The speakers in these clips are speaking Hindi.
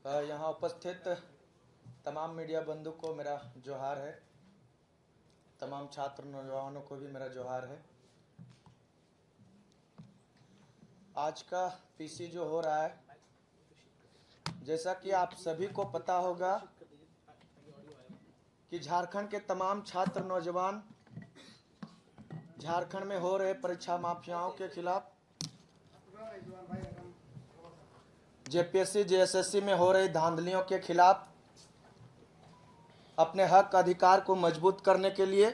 यहाँ उपस्थित तमाम मीडिया बंधु को मेरा जोहार है। तमाम छात्र नौजवानों को भी मेरा जोहार है। आज का पीसी जो हो रहा है, जैसा कि आप सभी को पता होगा कि झारखंड के तमाम छात्र नौजवान झारखंड में हो रहे परीक्षा माफियाओं के खिलाफ, जेपीएससी जेएसएससी में हो रही धांधलियों के खिलाफ अपने हक अधिकार को मजबूत करने के लिए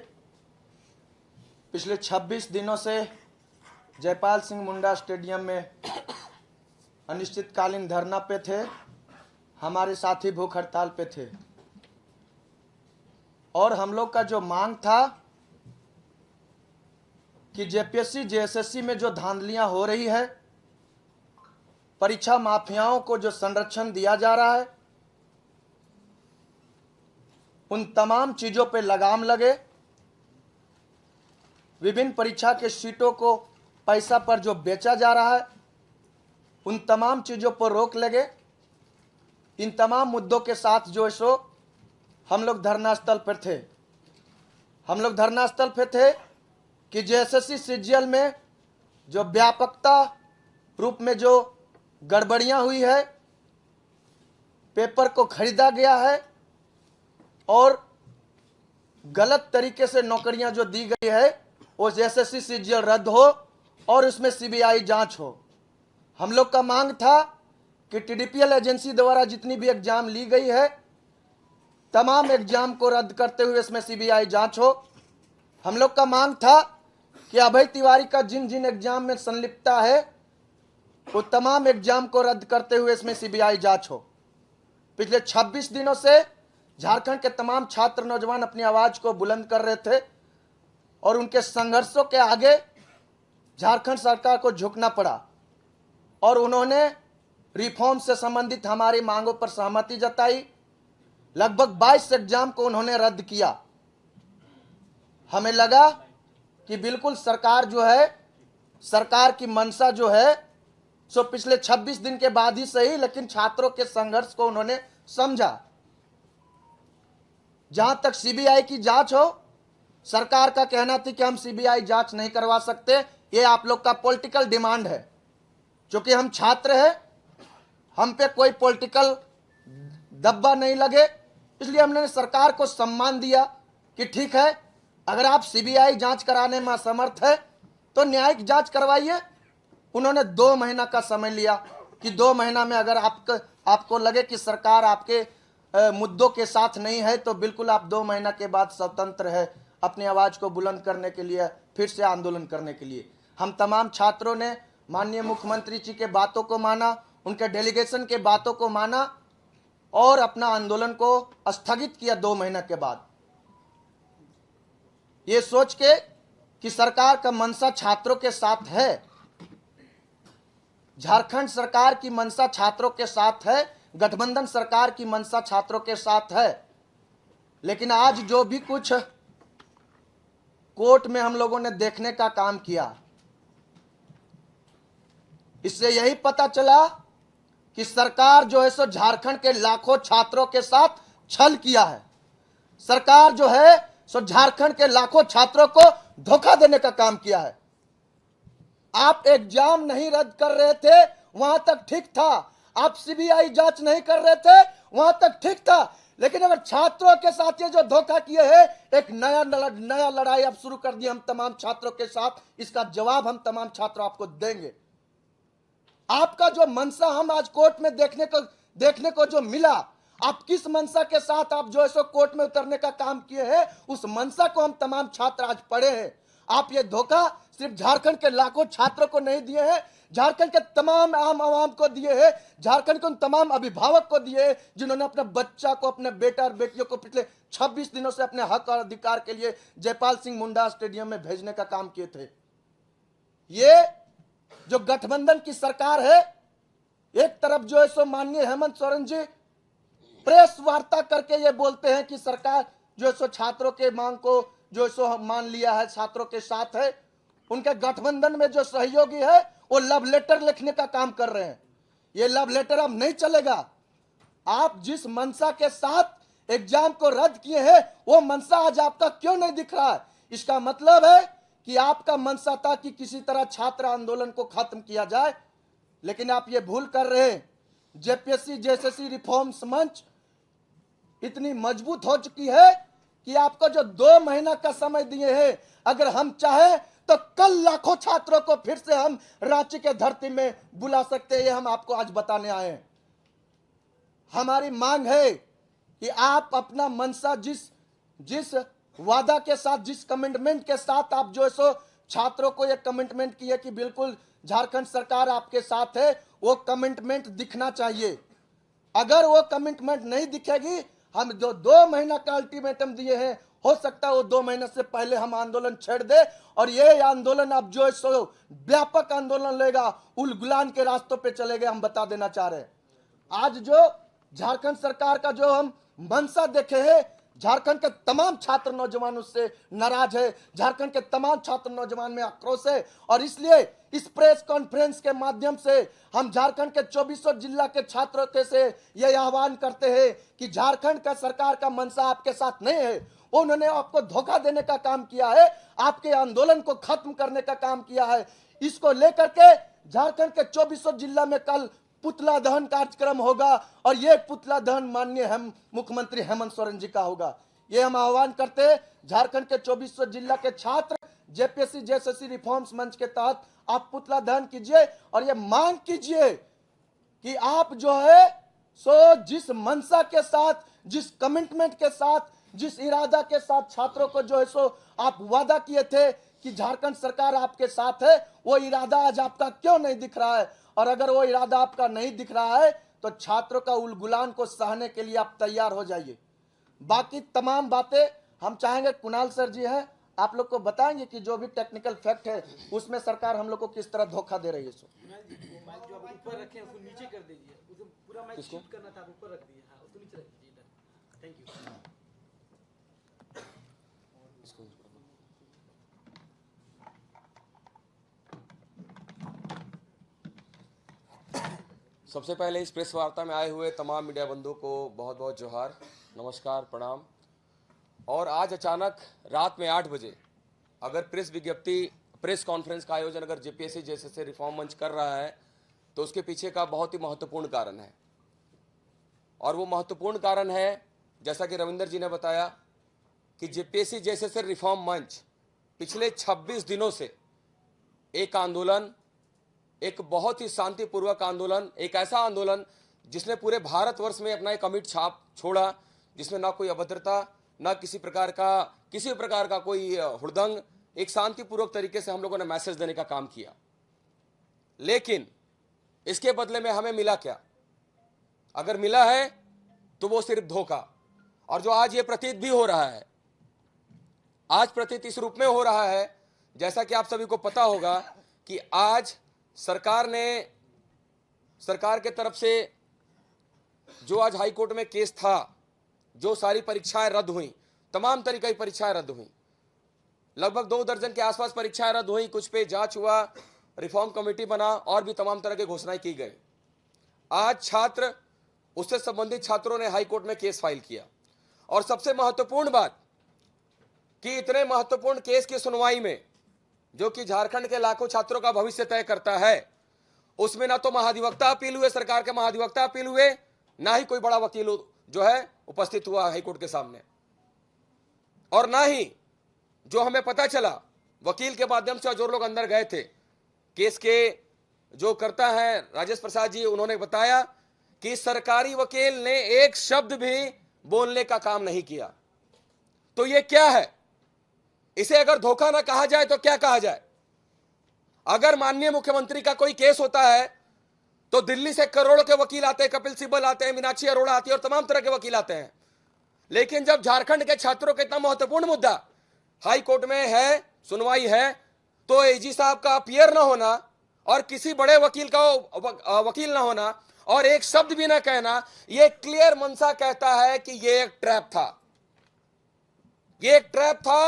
पिछले 26 दिनों से जयपाल सिंह मुंडा स्टेडियम में अनिश्चितकालीन धरना पे थे। हमारे साथी भूख हड़ताल पे थे और हम लोग का जो मांग था कि जेपीएससी जेएसएससी में जो धांधलियां हो रही है, परीक्षा माफियाओं को जो संरक्षण दिया जा रहा है, उन तमाम चीजों पे लगाम लगे। विभिन्न परीक्षा के सीटों को पैसा पर जो बेचा जा रहा है, उन तमाम चीजों पर रोक लगे। इन तमाम मुद्दों के साथ जो है सो हम लोग धरना स्थल पर थे। हम लोग धरना स्थल पर थे कि जेएसएससी सीजीएल में जो व्यापकता रूप में जो गड़बड़ियां हुई है, पेपर को खरीदा गया है और गलत तरीके से नौकरियां जो दी गई है, वो जेएसएससी सीजीएल रद्द हो और उसमें सीबीआई जांच हो। हम लोग का मांग था कि टीडीपीएल एजेंसी द्वारा जितनी भी एग्जाम ली गई है, तमाम एग्जाम को रद्द करते हुए इसमें सीबीआई जांच हो। हम लोग का मांग था कि अभय तिवारी का जिन जिन एग्जाम में संलिप्तता है, वो तमाम एग्जाम को रद्द करते हुए इसमें सीबीआई जांच हो। पिछले 26 दिनों से झारखंड के तमाम छात्र नौजवान अपनी आवाज को बुलंद कर रहे थे और उनके संघर्षों के आगे झारखंड सरकार को झुकना पड़ा और उन्होंने रिफॉर्म से संबंधित हमारी मांगों पर सहमति जताई। लगभग 22 एग्जाम को उन्होंने रद्द किया। हमें लगा कि बिल्कुल सरकार जो है, सरकार की मंशा जो है सो पिछले 26 दिन के बाद ही सही, लेकिन छात्रों के संघर्ष को उन्होंने समझा। जहां तक सीबीआई की जांच हो, सरकार का कहना था कि हम सीबीआई जांच नहीं करवा सकते, ये आप लोग का पॉलिटिकल डिमांड है। क्योंकि हम छात्र हैं, हम पे कोई पॉलिटिकल दब्बा नहीं लगे, इसलिए हमने सरकार को सम्मान दिया कि ठीक है, अगर आप सीबीआई जांच कराने में असमर्थ है तो न्यायिक जांच करवाइए। उन्होंने 2 महीना का समय लिया कि 2 महीना में अगर आपको लगे कि सरकार आपके मुद्दों के साथ नहीं है तो बिल्कुल आप 2 महीना के बाद स्वतंत्र है अपनी आवाज को बुलंद करने के लिए, फिर से आंदोलन करने के लिए। हम तमाम छात्रों ने माननीय मुख्यमंत्री जी के बातों को माना, उनके डेलीगेशन के बातों को माना और अपना आंदोलन को स्थगित किया 2 महीना के बाद, ये सोच के कि सरकार का मंशा छात्रों के साथ है। झारखंड सरकार की मंशा छात्रों के साथ है, गठबंधन सरकार की मंशा छात्रों के साथ है। लेकिन आज जो भी कुछ कोर्ट में हम लोगों ने देखने का काम किया, इससे यही पता चला कि सरकार जो है सो झारखंड के लाखों छात्रों के साथ छल किया है। सरकार जो है सो झारखंड के लाखों छात्रों को धोखा देने का काम किया है। आप एग्जाम नहीं रद्द कर रहे थे, वहां तक ठीक था। आप सीबीआई जांच नहीं कर रहे थे, वहां तक ठीक था। लेकिन अगर छात्रों के साथ ये जो धोखा किए हैं, एक नया लड़ाई आप शुरू कर दी हम तमाम छात्रों के साथ, इसका जवाब हम तमाम छात्र आपको देंगे। आपका जो मंशा हम आज कोर्ट में देखने को जो मिला, आप किस मंशा के साथ आप जो है सो कोर्ट में उतरने का काम किए हैं, उस मंशा को हम तमाम छात्र आज पढ़े हैं। आप ये धोखा सिर्फ झारखंड के लाखों छात्रों को नहीं दिए हैं, झारखंड के तमाम आम आवाम को दिए हैं, झारखंड के उन तमाम अभिभावक को दिए हैं जिन्होंने अपने बच्चा को, अपने बेटा और बेटियों को पिछले 26 दिनों से अपने हक और अधिकार के लिए जयपाल सिंह मुंडा स्टेडियम में भेजने का काम किए थे। ये जो गठबंधन की सरकार है, एक तरफ जो है सो माननीय हेमंत सोरेन जी प्रेस वार्ता करके ये बोलते हैं कि सरकार जो है सो छात्रों के मांग को जो है सो मान लिया है, छात्रों के साथ है। उनके गठबंधन में जो सहयोगी है वो लव लेटर लिखने का काम कर रहे हैं। ये लव लेटर अब नहीं चलेगा। आप जिस मंशा के साथ एग्जाम को रद्द किए हैं वो मंशा आज आपका क्यों नहीं दिख रहा है? इसका मतलब है कि आपका मंशा था कि किसी तरह छात्र आंदोलन को खत्म किया जाए, लेकिन आप ये भूल कर रहे हैं। जेपीएससी जेएसएससी रिफॉर्म्स मंच इतनी मजबूत हो चुकी है कि आपको जो 2 महीना का समय दिए हैं, अगर हम चाहे तो कल लाखों छात्रों को फिर से हम रांची के धरती में बुला सकते हैं। ये हम आपको आज बताने आए हैं। हमारी मांग है कि आप अपना मंशा जिस वादा के साथ, जिस कमिटमेंट के साथ आप जो है सो छात्रों को ये कमिटमेंट किए कि बिल्कुल झारखंड सरकार आपके साथ है, वो कमिटमेंट दिखना चाहिए। अगर वो कमिटमेंट नहीं दिखेगी, हम जो 2 महीना का अल्टीमेटम दिए हैं, हो सकता है वो 2 महीने से पहले हम आंदोलन छेड़ दे और ये आंदोलन अब जो है सो व्यापक आंदोलन लेगा, उलगुलान के रास्तों पे चलेगा। हम बता देना चाह रहे हैं, आज जो झारखंड सरकार का जो हम मंशा देखे हैं, झारखंड के तमाम छात्र नौजवान उससे नाराज है, झारखंड के तमाम छात्र नौजवान में आक्रोश है। और इसलिए इस प्रेस कॉन्फ्रेंस के माध्यम से हम झारखंड के 24 जिला के छात्रों के से यह आह्वान करते हैं कि झारखंड का सरकार का मंशा आपके साथ नहीं है। उन्होंने आपको धोखा देने का काम किया है, आपके आंदोलन को खत्म करने का काम किया है। इसको लेकर के झारखंड के 24 जिला में कल पुतला दहन कार्यक्रम होगा और ये पुतला दहन माननीय हम मुख्यमंत्री हेमंत सोरेन जी का होगा। ये हम आह्वान करते हैं झारखंड के 24 जिला के छात्र जेपीएससी जेएसएससी रिफॉर्म्स मंच के तहत आप पुतला दहन कीजिए और ये मांग कीजिए कि आप जो है सो जिस मंशा के साथ, जिस कमिटमेंट के साथ, जिस इरादा के साथ छात्रों को जो है सो आप वादा किए थे कि झारखंड सरकार आपके साथ है, वो इरादा आज आपका क्यों नहीं दिख रहा है? और अगर वो इरादा आपका नहीं दिख रहा है तो छात्रों का उलगुलान को सहने के लिए आप तैयार हो जाइए। बाकी तमाम बातें हम चाहेंगे कुणाल सर जी हैं, आप लोग को बताएंगे कि जो भी टेक्निकल फैक्ट है उसमें सरकार हम लोग को किस तरह धोखा दे रही है। सो माइक जो आप ऊपर रखे हैं उसको नीचे कर दीजिए, उसको पूरा माइक शिफ्ट करना था, आप ऊपर रख दीजिए। हाँ, उसको नीचे रख दीजिए इधर। Thank you. सबसे पहले इस प्रेस वार्ता में आए हुए तमाम मीडिया बंधुओं को बहुत बहुत जोहार, नमस्कार, प्रणाम। और आज अचानक रात में 8 बजे अगर प्रेस कॉन्फ्रेंस का आयोजन अगर जेपीएससी जेएसएससी रिफॉर्म मंच कर रहा है तो उसके पीछे का बहुत ही महत्वपूर्ण कारण है। और वो महत्वपूर्ण कारण है, जैसा कि रविंदर जी ने बताया, कि जेपीएससी जेएसएससी रिफॉर्म मंच पिछले 26 दिनों से एक आंदोलन, एक बहुत ही शांतिपूर्वक आंदोलन, एक ऐसा आंदोलन जिसने पूरे भारतवर्ष में अपना एक अमिट छाप छोड़ा, जिसमें ना कोई अभद्रता, ना किसी प्रकार का कोई हुड़दंग, एक शांतिपूर्वक तरीके से हम लोगों ने मैसेज देने का काम किया। लेकिन इसके बदले में हमें मिला क्या? अगर मिला है तो वो सिर्फ धोखा। और जो आज ये प्रतीत भी हो रहा है, आज प्रतीत इस रूप में हो रहा है, जैसा कि आप सभी को पता होगा कि आज सरकार के तरफ से जो आज हाई कोर्ट में केस था, जो सारी परीक्षाएं रद्द हुई, तमाम तरीके की परीक्षाएं रद्द हुई, लगभग 2 दर्जन के आसपास परीक्षाएं रद्द हुई, कुछ पे जांच हुआ, रिफॉर्म कमेटी बना और भी तमाम तरह की घोषणाएं की गई। आज छात्र, उससे संबंधित छात्रों ने हाई कोर्ट में केस फाइल किया। और सबसे महत्वपूर्ण बात कि इतने महत्वपूर्ण केस की सुनवाई में, जो कि झारखंड के लाखों छात्रों का भविष्य तय करता है, उसमें ना तो महाधिवक्ता अपील हुए, सरकार के महाधिवक्ता अपील हुए, ना ही कोई बड़ा वकील जो है उपस्थित हुआ हाईकोर्ट के सामने। और ना ही जो हमें पता चला वकील के माध्यम से, जो लोग अंदर गए थे, केस के जो करता है राजेश प्रसाद जी, उन्होंने बताया कि सरकारी वकील ने एक शब्द भी बोलने का काम नहीं किया। तो ये क्या है? इसे अगर धोखा ना कहा जाए तो क्या कहा जाए? अगर माननीय मुख्यमंत्री का कोई केस होता है तो दिल्ली से करोड़ों के वकील आते हैं, कपिल सिब्बल आते हैं, मीनाक्षी अरोड़ा आती है और तमाम तरह के वकील आते हैं। लेकिन जब झारखंड के छात्रों का इतना महत्वपूर्ण मुद्दा हाई कोर्ट में है, सुनवाई है, तो एजी साहब का अपीयर ना होना और किसी बड़े वकील का वकील ना होना और एक शब्द भी ना कहना, यह क्लियर मंशा कहता है कि यह एक ट्रैप था। यह एक ट्रैप था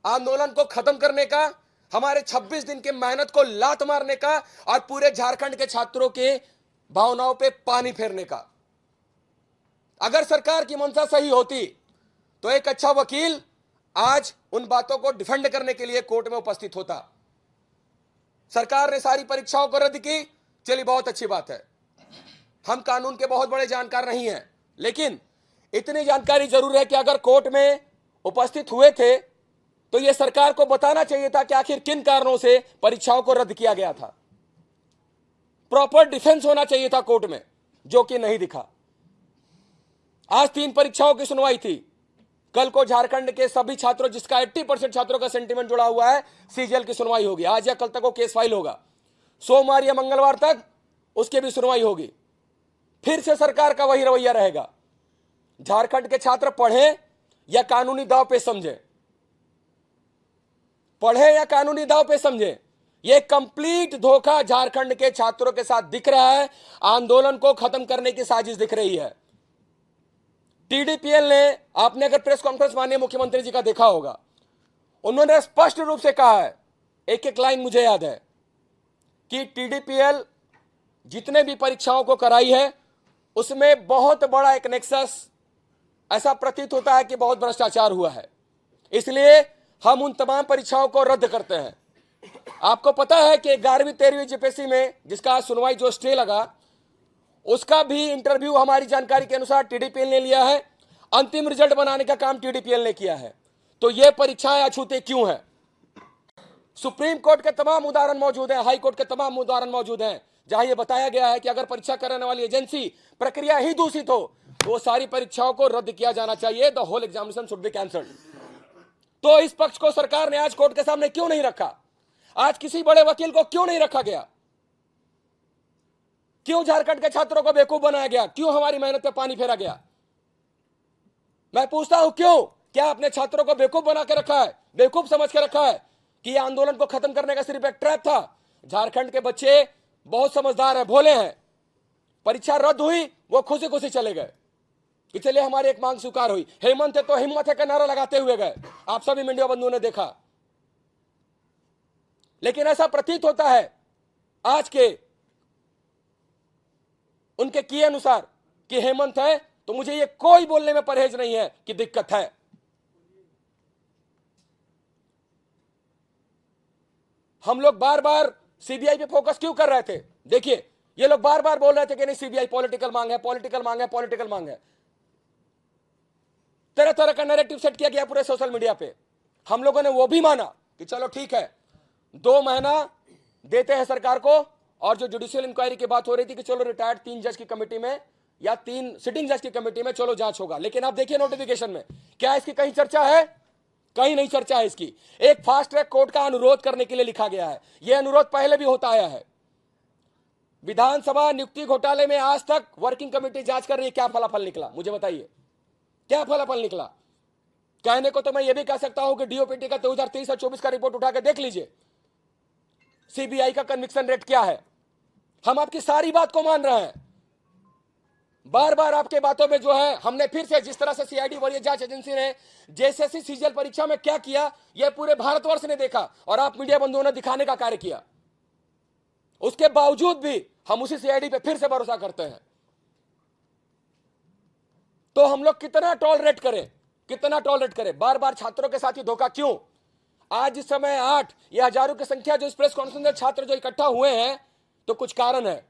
आंदोलन को खत्म करने का, हमारे 26 दिन के मेहनत को लात मारने का और पूरे झारखंड के छात्रों के भावनाओं पे पानी फेरने का। अगर सरकार की मंशा सही होती तो एक अच्छा वकील आज उन बातों को डिफेंड करने के लिए कोर्ट में उपस्थित होता। सरकार ने सारी परीक्षाओं को रद्द की, चलिए बहुत अच्छी बात है। हम कानून के बहुत बड़े जानकार नहीं हैं, लेकिन इतनी जानकारी जरूर है कि अगर कोर्ट में उपस्थित हुए थे तो यह सरकार को बताना चाहिए था कि आखिर किन कारणों से परीक्षाओं को रद्द किया गया था। प्रॉपर डिफेंस होना चाहिए था कोर्ट में, जो कि नहीं दिखा। आज 3 परीक्षाओं की सुनवाई थी। कल को झारखंड के सभी छात्रों, जिसका 80% छात्रों का सेंटीमेंट जुड़ा हुआ है, सीजीएल की सुनवाई होगी। आज या कल तक वो केस फाइल होगा। सोमवार या मंगलवार तक उसकी भी सुनवाई होगी। फिर से सरकार का वही रवैया रहेगा। झारखंड के छात्र पढ़ें या कानूनी दांव पे समझें, पढ़ें या कानूनी दांव पे समझें, यह कंप्लीट धोखा झारखंड के छात्रों के साथ दिख रहा है। आंदोलन को खत्म करने की साजिश दिख रही है। टीडीपीएल ने, आपने अगर प्रेस कॉन्फ्रेंस माननीय मुख्यमंत्री जी का देखा होगा, उन्होंने स्पष्ट रूप से कहा है, एक एक लाइन मुझे याद है, कि टीडीपीएल जितने भी परीक्षाओं को कराई है उसमें बहुत बड़ा एक नेक्सस, ऐसा प्रतीत होता है कि बहुत भ्रष्टाचार हुआ है, इसलिए हम उन तमाम परीक्षाओं को रद्द करते हैं। आपको पता है कि 11वीं 13वीं जीपीएससी में जिसका सुनवाई जो स्टे लगा, उसका भी इंटरव्यू हमारी जानकारी के अनुसार टीडीपीएल ने लिया है। अंतिम रिजल्ट बनाने का काम टीडीपीएल ने किया है। तो ये परीक्षाएं अछूते क्यों हैं? सुप्रीम कोर्ट के तमाम उदाहरण मौजूद हैं, हाई कोर्ट के तमाम उदाहरण मौजूद हैं, जहां यह बताया गया है कि अगर परीक्षा कराने वाली एजेंसी प्रक्रिया ही दूषित हो तो वो सारी परीक्षाओं को रद्द किया जाना चाहिए। The whole examination should be cancelled. तो इस पक्ष को सरकार ने आज कोर्ट के सामने क्यों नहीं रखा? आज किसी बड़े वकील को क्यों नहीं रखा गया? क्यों झारखंड के छात्रों को बेवकूफ बनाया गया? क्यों हमारी मेहनत पे पानी फेरा गया? मैं पूछता हूं, क्यों? क्या अपने छात्रों को बेवकूफ बना के रखा है, बेवकूफ समझ के रखा है कि यह आंदोलन को खत्म करने का सिर्फ एक ट्रैप था? झारखंड के बच्चे बहुत समझदार हैं, भोले हैं। परीक्षा रद्द हुई, वो खुशी खुशी चले गए कि चलिए हमारी एक मांग स्वीकार हुई। हेमंत है तो हिम्मत है का नारा लगाते हुए गए। आप सभी मीडिया बंधुओं ने देखा। लेकिन ऐसा प्रतीत होता है आज के उनके किए अनुसार कि हेमंत है तो मुझे ये कोई बोलने में परहेज नहीं है कि दिक्कत है। हम लोग बार बार सीबीआई पे फोकस क्यों कर रहे थे? देखिए, ये लोग बार बार बोल रहे थे कि नहीं सीबीआई पॉलिटिकल मांग है, पॉलिटिकल मांग है, पॉलिटिकल मांग है। तरह तरह का नैरेटिव सेट किया गया पूरे सोशल मीडिया पे। हम लोगों ने वो भी माना कि चलो ठीक है, 2 महीना देते हैं सरकार को। और जो जुडिशियल इंक्वायरी की बात हो रही थी कि चलो रिटायर्ड 3 जज की कमेटी में या 3 सिटिंग जज की कमेटी में चलो जांच होगा, लेकिन आप देखिए नोटिफिकेशन में क्या इसकी कहीं चर्चा है? कहीं नहीं चर्चा है इसकी। एक फास्ट ट्रैक कोर्ट का अनुरोध करने के लिए लिखा गया है। यह अनुरोध पहले भी होता आया है। विधानसभा नियुक्ति घोटाले में आज तक वर्किंग कमेटी जांच कर रही है, क्या फलाफल निकला? मुझे बताइए, क्या फलाफल निकला? कहने को तो मैं यह भी कह सकता हूं कि डीओपीटी का 2023 और 24 का रिपोर्ट उठा के देख लीजिए, सीबीआई का कन्विक्शन रेट क्या है। हम आपकी सारी बात को मान रहे हैं। बार बार आपके बातों में जो है, हमने फिर से जिस तरह से सीआईडी वरीय जांच एजेंसी ने जेएसएससी सीजीएल परीक्षा में क्या किया, यह पूरे भारतवर्ष ने देखा और आप मीडिया बंधुओं ने दिखाने का कार्य किया। उसके बावजूद भी हम उसी सीआईडी पे फिर से भरोसा करते हैं। तो हम लोग कितना टॉलरेट करें, कितना टॉलरेट करें? बार बार छात्रों के साथ ही धोखा क्यों? आज इस समय 8 या हजारों की संख्या जो इस प्रेस कॉन्फ्रेंस में छात्र जो इकट्ठा हुए हैं, तो कुछ कारण है।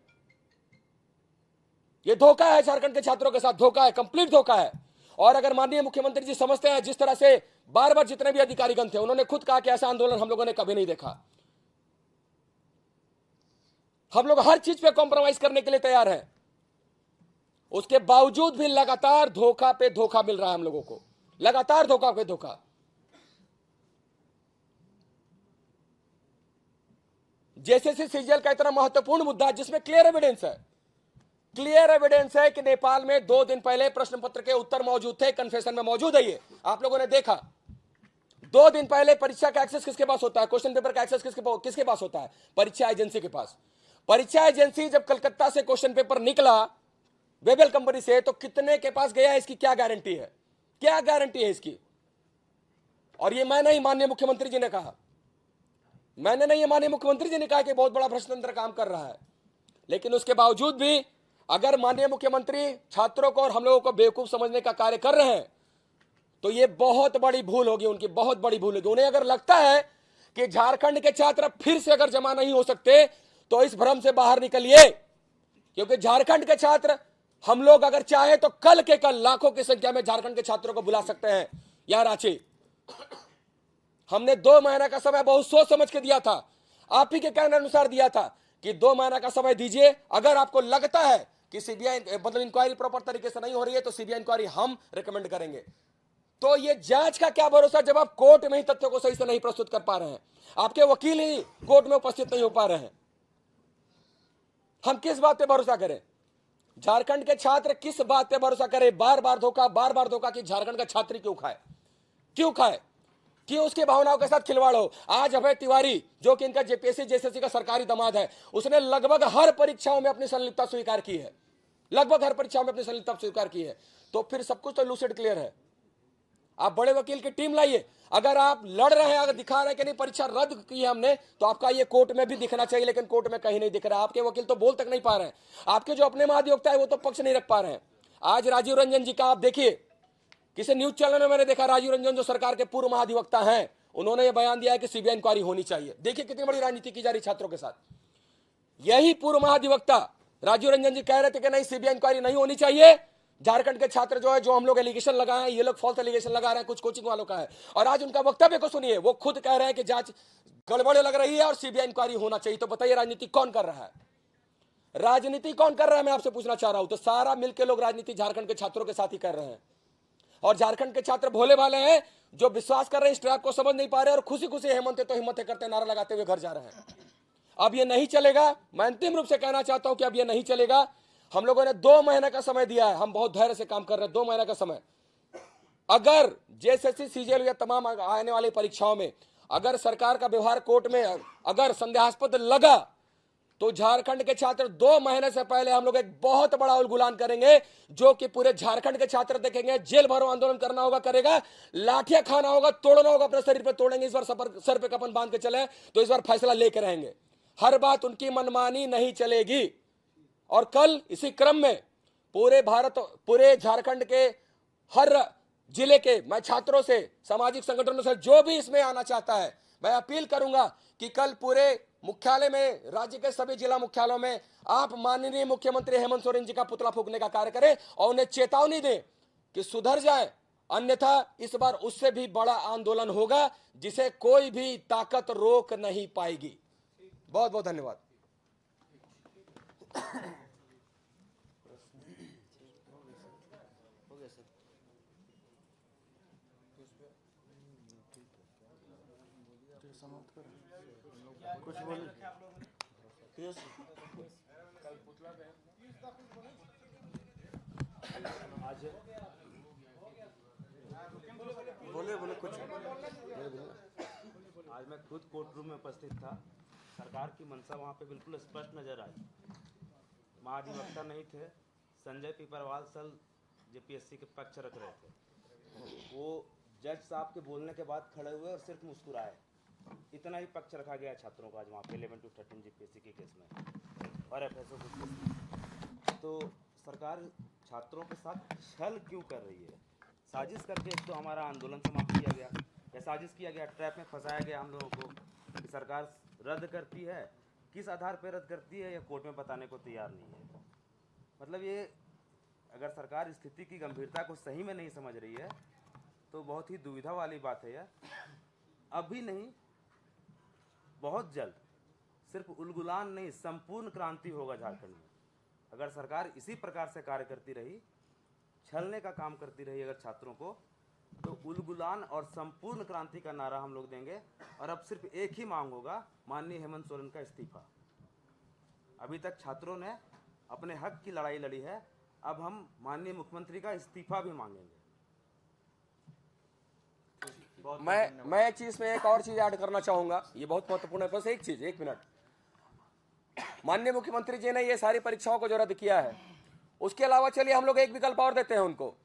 यह धोखा है, झारखंड के छात्रों के साथ धोखा है, कंप्लीट धोखा है। और अगर माननीय मुख्यमंत्री जी समझते हैं, जिस तरह से बार बार जितने भी अधिकारीगण थे उन्होंने खुद कहा कि ऐसा आंदोलन हम लोगों ने कभी नहीं देखा। हम लोग हर चीज पे कॉम्प्रोमाइज करने के लिए तैयार हैं, उसके बावजूद भी लगातार धोखा पे धोखा मिल रहा है हम लोगों को, लगातार धोखा पे धोखा। जेएसएससी सीजीएल का इतना महत्वपूर्ण मुद्दा जिसमें क्लियर एविडेंस है, क्लियर एविडेंस है कि नेपाल में 2 दिन पहले प्रश्न पत्र के उत्तर मौजूद थे, कन्फेशन में मौजूद है। ये आप लोगों ने देखा। 2 दिन पहले परीक्षा का एक्सेस किसके पास होता है? क्वेश्चन पेपर का एक्सेस किसके पास होता है? परीक्षा एजेंसी के पास। परीक्षा एजेंसी जब कलकत्ता से क्वेश्चन पेपर निकला वेबल कंपनी से, तो कितने के पास गया, इसकी क्या गारंटी है? क्या गारंटी है इसकी? और ये मैं नहीं, माननीय मुख्यमंत्री जी ने कहा, मैंने नहीं, ये माननीय मुख्यमंत्री जी ने कहा कि बहुत बड़ा भ्रष्टाचार काम कर रहा है। लेकिन उसके बावजूद भी अगर माननीय मुख्यमंत्री छात्रों को और हम लोगों को बेवकूफ समझने का कार्य कर रहे हैं तो ये बहुत बड़ी भूल होगी, उनकी बहुत बड़ी भूल होगी। उन्हें अगर लगता है कि झारखंड के छात्र फिर से अगर जमा नहीं हो सकते तो इस भ्रम से बाहर निकलिए, क्योंकि झारखंड के छात्र हम लोग अगर चाहे तो कल के कल लाखों की संख्या में झारखंड के छात्रों को बुला सकते हैं या रांची। हमने 2 महीने का समय बहुत सोच समझ के दिया था, आप ही के कहने अनुसार दिया था कि 2 महीने का समय दीजिए। अगर आपको लगता है कि सीबीआई मतलब इंक्वायरी प्रॉपर तरीके से नहीं हो रही है तो सीबीआई इंक्वायरी हम रिकमेंड करेंगे। तो ये जांच का क्या भरोसा जब आप कोर्ट में ही तथ्यों को सही से नहीं प्रस्तुत कर पा रहे हैं, आपके वकील ही कोर्ट में उपस्थित नहीं हो पा रहे हैं, हम किस बात पे भरोसा करें? झारखंड के छात्र किस बात पे भरोसा करें? बार बार धोखा कि झारखंड का छात्र क्यों खाए, क्यों उसकी भावनाओं के साथ खिलवाड़ हो। आज अभय तिवारी जो कि इनका जेपीएससी जेएसएससी का सरकारी दामाद है, उसने लगभग हर परीक्षाओं में अपनी संलिप्तता स्वीकार की है, तो फिर सब कुछ तो लूसिड क्लियर है। आप बड़े वकील की टीम लाइए, अगर आप लड़ रहे हैं, अगर दिखा रहे हैं कि नहीं परीक्षा रद्द की है हमने, तो आपका ये कोर्ट में भी दिखना चाहिए, लेकिन कोर्ट में कहीं नहीं दिख रहा। आपके वकील तो बोल तक नहीं पा रहे हैं, आपके जो अपने महाधिवक्ता है वो तो पक्ष नहीं रख पा रहे हैं। आज राजीव रंजन जी का आप देखिए, किसी न्यूज चैनल में मैंने देखा, राजीव रंजन जो सरकार के पूर्व महाधिवक्ता हैं, उन्होंने ये बयान दिया है कि सीबीआई इंक्वायरी होनी चाहिए। देखिए कितनी बड़ी राजनीति की जा रही छात्रों के साथ। यही पूर्व महाधिवक्ता राजीव रंजन जी कह रहे थे कि नहीं सीबीआई इंक्वायरी नहीं होनी चाहिए। झारखंड के छात्र जो है, जो हम लोग एलिगेशन लगाए हैं, ये लोग फॉल्स एलिगेशन लगा रहे हैं, कुछ कोचिंग वालों का है, और आज उनका वक्तव्य को सुनिए, वो खुद कह रहे हैं कि जांच गड़बड़ लग रही है और सीबीआई इंक्वायरी होना चाहिए। तो बताइए राजनीति कौन कर रहा है? मैं आपसे पूछना चाह रहा हूं। तो सारा मिलकर लोग राजनीति झारखंड के छात्रों के साथ ही कर रहे हैं, और झारखंड के छात्र भोले भाले हैं जो विश्वास कर रहे हैं, इस ट्रैप को समझ नहीं पा रहे और खुशी खुशी हेमंत तो हिम्मत करते नारा लगाते हुए घर जा रहे हैं। अब ये नहीं चलेगा। मैं अंतिम रूप से कहना चाहता हूं कि अब ये नहीं चलेगा। हम लोगों ने 2 महीने का समय दिया है, हम बहुत धैर्य से काम कर रहे हैं। 2 महीने का समय, अगर जेएसएससी सीजीएल या तमाम आने वाली परीक्षाओं में अगर सरकार का व्यवहार कोर्ट में अगर संदेहास्पद लगा तो झारखंड के छात्र 2 महीने से पहले हम लोग एक बहुत बड़ा उलगुलान करेंगे, जो कि पूरे झारखंड के छात्र देखेंगे। जेल भरो आंदोलन करना होगा, करेगा, लाठियां खाना होगा, तोड़ना होगा, अपने शरीर पर तोड़ेंगे। इस बार सर पे कफन बांध के चले तो इस बार फैसला लेके रहेंगे। हर बात उनकी मनमानी नहीं चलेगी। और कल इसी क्रम में पूरे झारखंड के हर जिले के मैं छात्रों से, सामाजिक संगठनों से, जो भी इसमें आना चाहता है, मैं अपील करूंगा कि कल पूरे मुख्यालय में, राज्य के सभी जिला मुख्यालयों में आप माननीय मुख्यमंत्री हेमंत सोरेन जी का पुतला फूंकने का कार्य करें और उन्हें चेतावनी दें कि सुधर जाए, अन्यथा इस बार उससे भी बड़ा आंदोलन होगा जिसे कोई भी ताकत रोक नहीं पाएगी। बहुत बहुत धन्यवाद। बोले कुछ। आज मैं खुद कोर्ट रूम में उपस्थित था। सरकार की मंशा वहाँ पे बिल्कुल स्पष्ट नजर आई। महाधिवक्ता नहीं थे, संजय पीपरवाल सर जेपीएससी के पक्ष रख रहे थे। वो जज साहब के बोलने के बाद खड़े हुए और सिर्फ मुस्कुराए। इतना ही पक्ष रखा गया छात्रों का आज वहाँ पे 11 to 13 जेपीएससी के केस में और एफएसओ के केस में। तो सरकार छात्रों के साथ छल क्यों कर रही है? साजिश करके एक तो हमारा आंदोलन समाप्त किया गया, या साजिश किया गया, ट्रैप में फंसाया गया हम लोगों को कि सरकार रद्द करती है, किस आधार पर रद्द करती है या कोर्ट में बताने को तैयार नहीं है। मतलब ये अगर सरकार स्थिति की गंभीरता को सही में नहीं समझ रही है तो बहुत ही दुविधा वाली बात है यार। अभी नहीं, बहुत जल्द सिर्फ उलगुलान नहीं, संपूर्ण क्रांति होगा झारखंड में। अगर सरकार इसी प्रकार से कार्य करती रही, छलने का काम करती रही अगर छात्रों को, तो उलगुलान और संपूर्ण क्रांति का नारा हम लोग देंगे। और अब सिर्फ एक ही मांग होगा, माननीय हेमंत सोरेन का इस्तीफा। अभी तक छात्रों ने अपने हक की लड़ाई लड़ी है, अब हम माननीय मुख्यमंत्री का इस्तीफा भी मांगेंगे। मैं एक चीज में एक और चीज ऐड करना चाहूंगा, ये बहुत महत्वपूर्ण है। बस एक चीज, 1 मिनट। माननीय मुख्यमंत्री जी ने ये सारी परीक्षाओं को जो रद्द किया है, उसके अलावा चलिए हम लोग एक विकल्प और देते हैं उनको।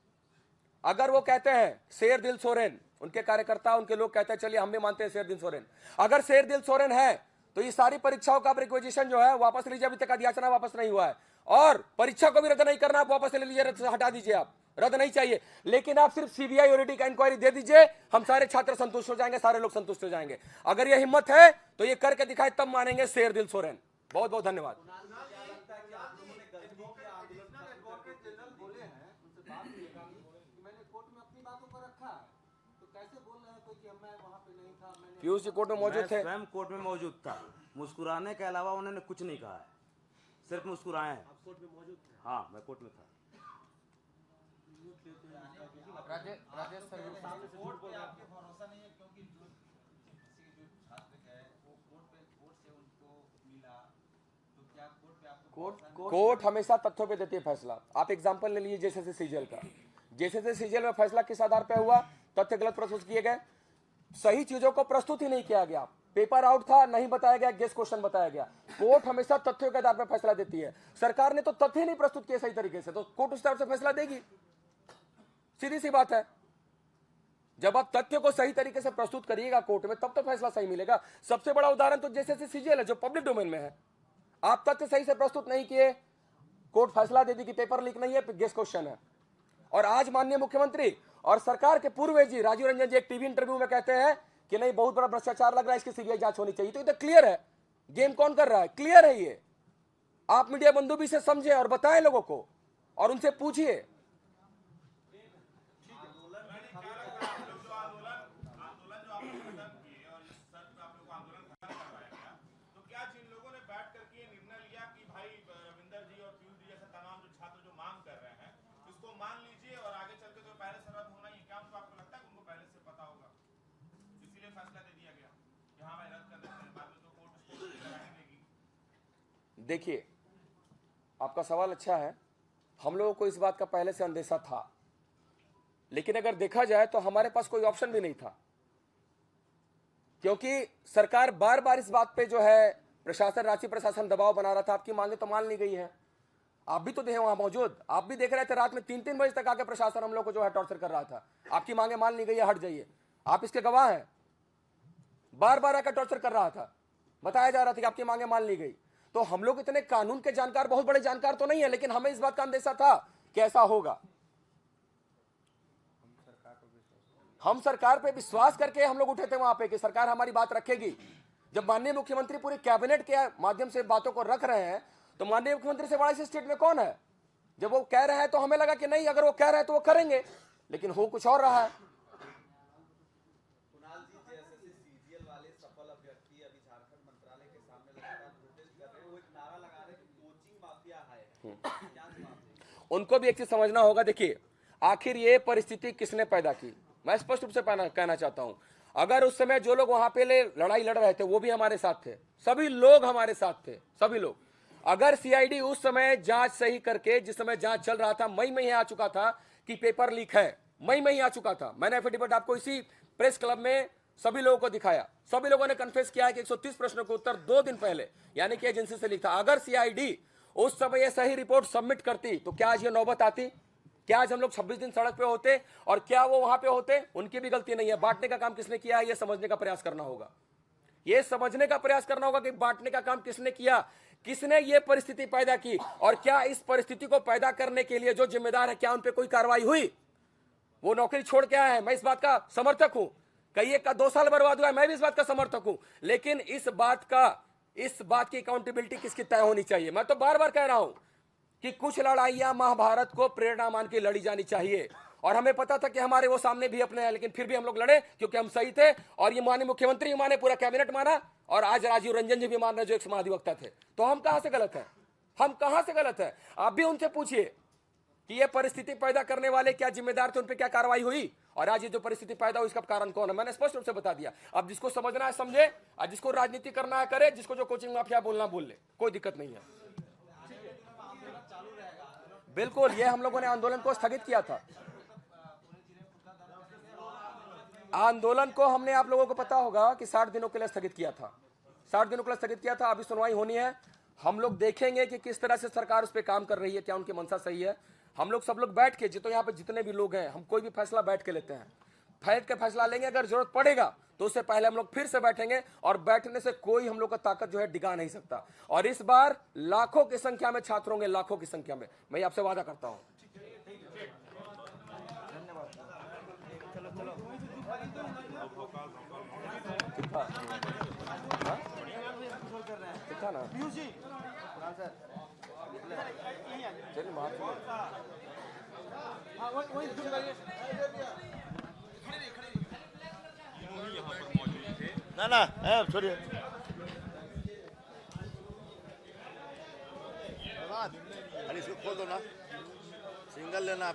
अगर वो कहते हैं शेर दिल सोरेन, उनके कार्यकर्ता, उनके लोग कहते हैं चलिए हम भी मानते हैं शेर दिल सोरेन, अगर शेर दिल सोरेन है तो ये सारी परीक्षाओं का रिक्वेजिशन जो है वापस लीजिए, अभी तक याचना वापस नहीं हुआ है। और परीक्षा को भी रद्द नहीं करना, आप वापस ले लीजिए, रद्द हटा दीजिए, आप रद्द नहीं चाहिए, लेकिन आप सिर्फ सीबीआई और ईडी का इंक्वायरी दे दीजिए, हम सारे छात्र संतुष्ट हो जाएंगे, सारे लोग संतुष्ट हो जाएंगे। अगर ये हिम्मत है तो ये करके दिखाए, तब मानेंगे शेर दिल सोरेन। बहुत बहुत धन्यवाद। पीयूष जी कोर्ट में मौजूद थे, स्वयं कोर्ट में मौजूद था, मुस्कुराने के अलावा उन्होंने कुछ नहीं कहा है, सिर्फ मुस्कुराए हैं। कोर्ट में मौजूद थे? हाँ, मैं कोर्ट में था। राजेश सर, कोर्ट पे आपके भरोसा नहीं है, क्योंकि जो किसी जो छात्र है वो कोर्ट से उनको मिला, तो क्या कोर्ट पे आपको कोर्ट हमेशा तथ्यों पे देती है फैसला। आप एग्जांपल ले लीजिए जैसे सीजीएल का, जैसे सीजीएल में फैसला किस आधार पे हुआ, तथ्य गलत प्रस्तुत किए गए, सही चीजों को प्रस्तुत ही नहीं किया गया, पेपर आउट था, नहीं बताया गया, गेस क्वेश्चन बताया गया। कोर्ट हमेशा तथ्यों के आधार पर फैसला देती है। सरकार ने तो तथ्य नहीं प्रस्तुत किए सही तरीके से, तो कोर्ट उस तरफ से फैसला देगी, सीधी सी बात है। जब आप तथ्य को सही तरीके से प्रस्तुत करिएगा कोर्ट में, तब तो फैसला सही मिलेगा। सबसे बड़ा उदाहरण तो जैसे सीजीएल है, जो पब्लिक डोमेन में है। आप तथ्य सही से प्रस्तुत नहीं किए, कोर्ट फैसला दे दी कि पेपर लीक नहीं है, गेस क्वेश्चन है। और आज माननीय मुख्यमंत्री और सरकार के पूर्व जी राजीव रंजन जी एक टीवी इंटरव्यू में कहते हैं कि नहीं, बहुत बड़ा भ्रष्टाचार लग रहा है, इसकी सीबीआई जांच होनी चाहिए। तो ये तो क्लियर है, गेम कौन कर रहा है, क्लियर है ये। आप मीडिया बंधु भी इसे समझे और बताएं लोगों को, और उनसे पूछिए। देखिए, आपका सवाल अच्छा है। हम लोगों को इस बात का पहले से अंदेशा था, लेकिन अगर देखा जाए तो हमारे पास कोई ऑप्शन भी नहीं था, क्योंकि सरकार बार बार इस बात पे जो है प्रशासन, राज्य प्रशासन दबाव बना रहा था। आपकी मांगे तो मान ली गई है, आप भी तो थे वहां मौजूद, आप भी देख रहे थे, रात में 3-3 बजे तक आके प्रशासन हम लोग को जो है टॉर्चर कर रहा था। आपकी मांगे मान ली गई है, हट जाइए, आप इसके गवाह हैं। बार बार आकर टॉर्चर कर रहा था, बताया जा रहा था कि आपकी मांगे मान ली गई। तो हम लोग इतने कानून के जानकार, बहुत बड़े जानकार तो नहीं है, लेकिन हमें इस बात का अंदेशा था कि ऐसा होगा। हम सरकार पे विश्वास करके हम लोग उठे थे वहां पे कि सरकार हमारी बात रखेगी। जब माननीय मुख्यमंत्री पूरी कैबिनेट के माध्यम से बातों को रख रहे हैं, तो माननीय मुख्यमंत्री से बड़ा इस स्टेट में कौन है। जब वो कह रहे हैं तो हमें लगा कि नहीं, अगर वो कह रहे हैं तो वो करेंगे, लेकिन हो कुछ और रहा है। उनको भी एक चीज समझना होगा। देखिए, आखिर ये परिस्थिति किसने पैदा की, मैं स्पष्ट रूप से कहना चाहता हूं। अगर उस समय जो लोग वहां पे लड़ाई लड़ रहे थे वो भी हमारे साथ थे, सभी लोग हमारे साथ थे, सभी लोग। अगर सीआईडी उस समय जांच सही करके, जिस समय जांच चल रहा था, मई में ही आ चुका था कि पेपर लीक है, मई में ही आ चुका था। मैंने एफिडेविट आपको इसी प्रेस क्लब में सभी लोगों को दिखाया। सभी लोगों ने कन्फेस किया है कि 130 प्रश्नों के उत्तर 2 दिन पहले यानी कि एजेंसी से लीक था। अगर सीआईडी उस समय ये सही रिपोर्ट सबमिट करती तो क्या आज ये नौबत आती, क्या आज हम लोग 26 दिन सड़क पे होते, और क्या वो वहां पे होते। उनकी भी गलती नहीं है। बांटने का काम किसने किया है, ये समझने का प्रयास करना होगा। ये समझने का प्रयास करना होगा कि बांटने का काम किसने किया, किसने ये परिस्थिति पैदा की, और क्या इस परिस्थिति को पैदा करने के लिए जो जिम्मेदार है, क्या उन पर कोई कार्रवाई हुई। वो नौकरी छोड़ के आए हैं, मैं इस बात का समर्थक हूं। कई एक का 2 साल बर्बाद हुआ है, मैं भी इस बात का समर्थक हूं। लेकिन इस बात की अकाउंटेबिलिटी किसकी तय होनी चाहिए। मैं तो बार बार कह रहा हूं कि कुछ लड़ाइयां महाभारत को प्रेरणा मान के लड़ी जानी चाहिए, और हमें पता था कि हमारे वो सामने भी अपने हैं, लेकिन फिर भी हम लोग लड़े क्योंकि हम सही थे। और ये माननीय मुख्यमंत्री भी माने, पूरा कैबिनेट माना, और आज राजीव रंजन जी भी मान रहे जो एक महाधिवक्ता थे। तो हम कहां से गलत है, हम कहां से गलत है। आप भी उनसे पूछिए कि ये परिस्थिति पैदा करने वाले क्या जिम्मेदार थे, उन पर क्या कार्रवाई हुई, और आज ये जो परिस्थिति पैदा हुई इसका कारण कौन है। मैंने स्पष्ट रूप से बता दिया। अब जिसको समझना है समझे, और जिसको राजनीति करना है करे, जिसको जो कोचिंग माफिया बोलना बोल ले, कोई दिक्कत नहीं है। बिल्कुल, ये हम लोगों ने आंदोलन को स्थगित किया था। आंदोलन को हमने, आप लोगों को पता होगा कि 60 दिनों के लिए स्थगित किया था, 60 दिनों के लिए स्थगित किया था। अभी सुनवाई होनी है, हम लोग देखेंगे कि किस तरह से सरकार उस पर काम कर रही है, क्या उनकी मंशा सही है। हम लोग सब लोग बैठ के, तो यहाँ पे जितने भी लोग हैं, हम कोई भी फैसला बैठ के लेते हैं। बैठ के फैसला लेंगे। अगर जरूरत पड़ेगा तो उससे पहले हम लोग फिर से बैठेंगे और बैठने से कोई हम लोग का ताकत जो है डिगा नहीं सकता। और इस बार लाखों की संख्या में छात्र होंगे, लाखों की संख्या में, मैं आपसे वादा करता हूं। ठीक था ना? चलिए मार ना छोड़िए। अरे इसको खोल दो ना, सिंगल लेना है।